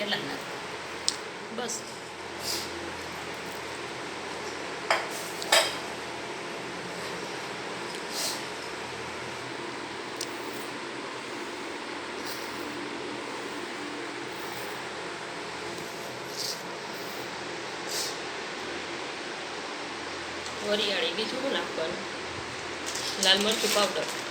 કેટલા નાખ બસ વરિયાળી બીજું શું નાખવાનું લાલ મરચું પાવડર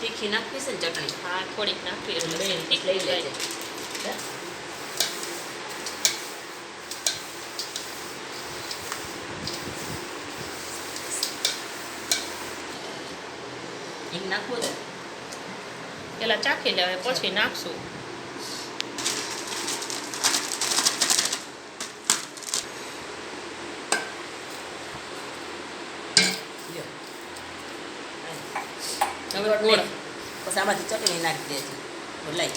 તીખી નાખવી છે ને ચટણી હા થોડીક નાખવી એટલે તીખ લઈ લેજે હિંગ નાખવું છે પેલા ચાખી લેવાય પછી નાખશું હવે ગોળ પછી આમાંથી ચટણી નાખી દેજે લઈ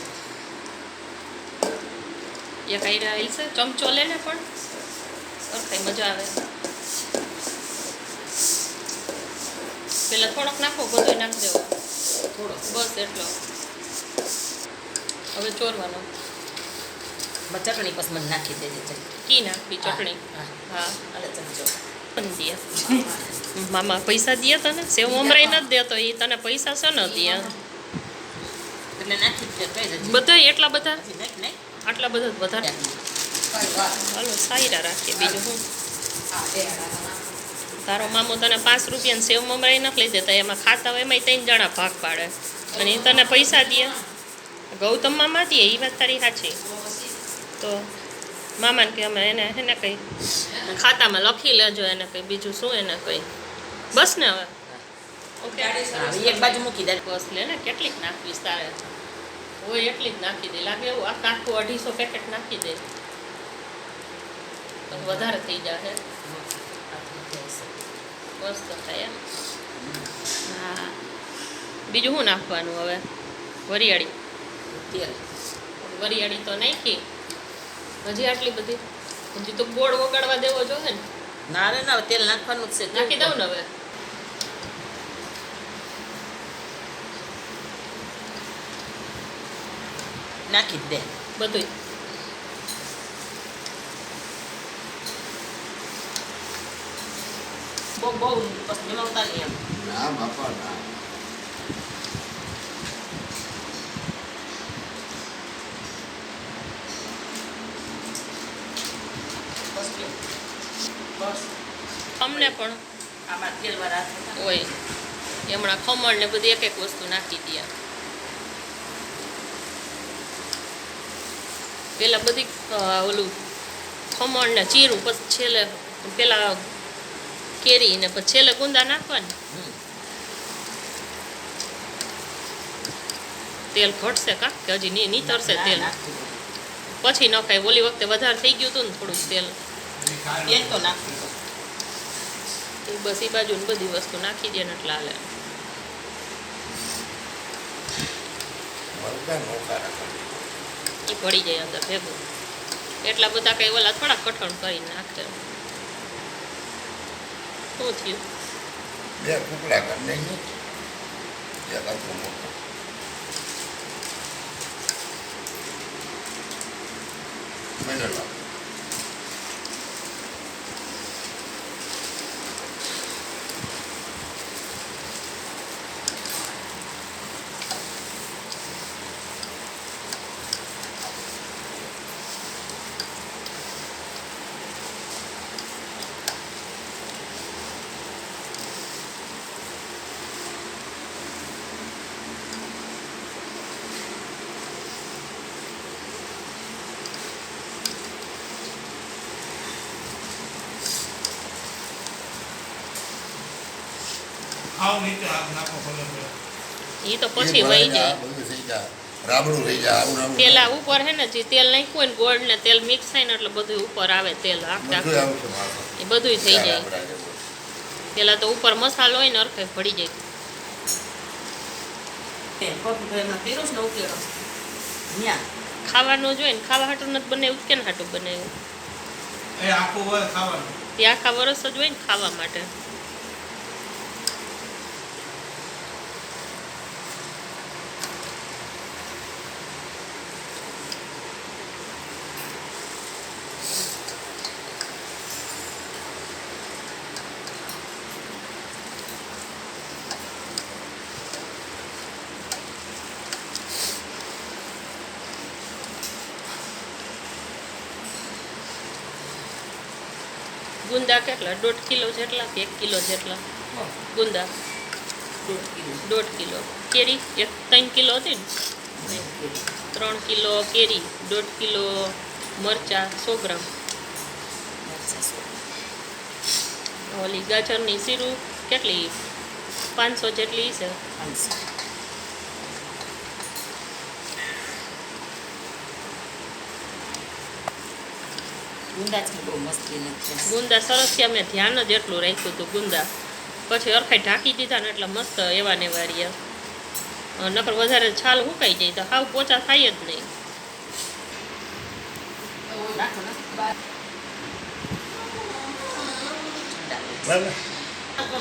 એક આઈરા આવી છે ચમચો લે ને પણ સરખાઈ મજા આવે પેલા થોડોક નાખો બધું નાખી દેવો થોડો બસ એટલો હવે ચોરવાનો ચટણી પછી મને નાખી દેજે કી નાખવી ચટણી હા અરે ચમચો પણ દે મામા પૈસા દે તને સેવ મમરાઈ નથી દેતો એ તને પૈસા છે ન દે એટલે નાખી દે કઈ દે બધા એટલા બધા નાખ નાખ આટલા બધા વધારે હાલો સાયરા રાખીએ બીજું હું તારો મામો તને 5 રૂપિયાની સેવ મમરાઈ નથી લઈ દેતા એમાં ખાતા હોય એમાં 3 જણા ભાગ પાડે અને એ તને પૈસા દે ગૌતમ મામા દે એ વાત તારી સાચી તો મામાને કે અમે એને એને કંઈ ખાતામાં લખી લેજો એને કંઈ બીજું શું એને કંઈ બસ ને હવે ઓકે એક બાજુ મૂકી દે બસ લે ને કેટલીક નાખવીશ તારે હોય એટલી જ નાખી દે લાગે એવું આખું 250 પેકેટ નાખી દે તો વધારે થઈ જશે બસ તો થાય એમ હા બીજું શું નાખવાનું હવે વરિયાળી તેલ વરિયાળી તો નાખી હજી આટલી બધી હજી તો ગોળ વગાડવા દેવો જોઈએ ને ના રે ના તેલ નાખવાનું જ છે નાખી દઉં ને હવે નાખી જ દે બધું બહુ પછી જમાવતા નહીં એમ ના બાપા ના બસ અમને પણ આમાં તેલ વાળા હોય હમણાં ખમણ ને બધી એક વસ્તુ નાખી દે પેલા બધી ઓલું ખમણ ને જીરું પછી છેલ્લે પેલા કેરી ને પછી છેલ્લે ગુંદા નાખવાની તેલ ઘટશે કા કે હજી નહીં તરશે તેલ પછી ન ખાય ઓલી વખતે વધારે થઈ ગયું હતું ને થોડુંક તેલ તેલ તો નાખવું બસ એ બાજુ બધી વસ્તુ નાખી દે ને એટલે હાલે એ પડી જાય અંદર ભેગું એટલા બધા કઈ ઓલા થોડા કઠણ કરી નાખે શું થયું બે ટુકડા કરી નાખી એક આખું મોટું મને લાગે એ તો પછી વહી જાય બધું થઈ જાય રાબડું થઈ જાય આવું રાબડું પેલા ઉપર હે ને જે તેલ નાખ્યું ને ગોળ ને તેલ મિક્સ થાય ને એટલે બધું ઉપર આવે તેલ આખા બધું આવશે માથે એ બધું થઈ જાય રાબડા જેવું. પેલા તો ઉપર મસાલો હોય ને અરખે પડી જાય કોફી તો એમાં પીરો જ ન ઉકેલો ન્યા ખાવાનું જોઈએ ને ખાવા હાટું નથી બનાવ્યું કેને હાટું બનાવ્યું એ આખું હોય ખાવાનું તે આખા વરસ જ હોય ને ખાવા માટે ગુંદા કેટલા 1.5 કિલો જેટલા કે 1 કિલો જેટલા ગુંદા 1.5 કિલો કેરી 3 કિલો હતી ને 3 કિલો કેરી 1.5 કિલો મરચાં 100 ગ્રામ ઓલી ગાજરની શીરું કેટલી 500 જેટલી છે ગુંદા સરસ છે મેં ધ્યાન જ એટલું રાખ્યું હતું ગુંદા પછી અરખાઈ ઢાંકી દીધા ને એટલે મસ્ત એવા ને વાળ્યા નકર વધારે છાલ સુકાઈ જાય તો હાવ પોચા થાય જ નહીં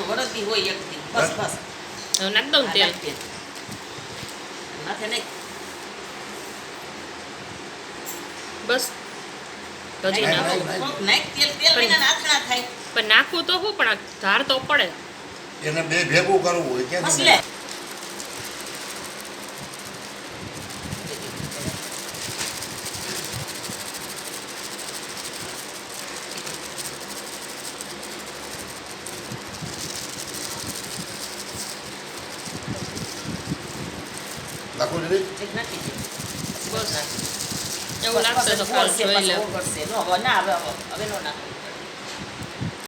વરસતી હોય એક દી બસ બસ હવે નાખ દઉં ને તેલ માથે નહીં બસ હજી નાખો નાખ તેલ તેલ વિના નાથણા થાય પણ નાખવું તો શું પણ આ ધાર તો પડે એને બે ભેગું કરવું હોય ક્યાં બસ લે લાખો દીદી એક નાખી દે બસ એવું લાગશે તો કાલ જોઈ લે કરશે નો હવે ના હવે નો નાખે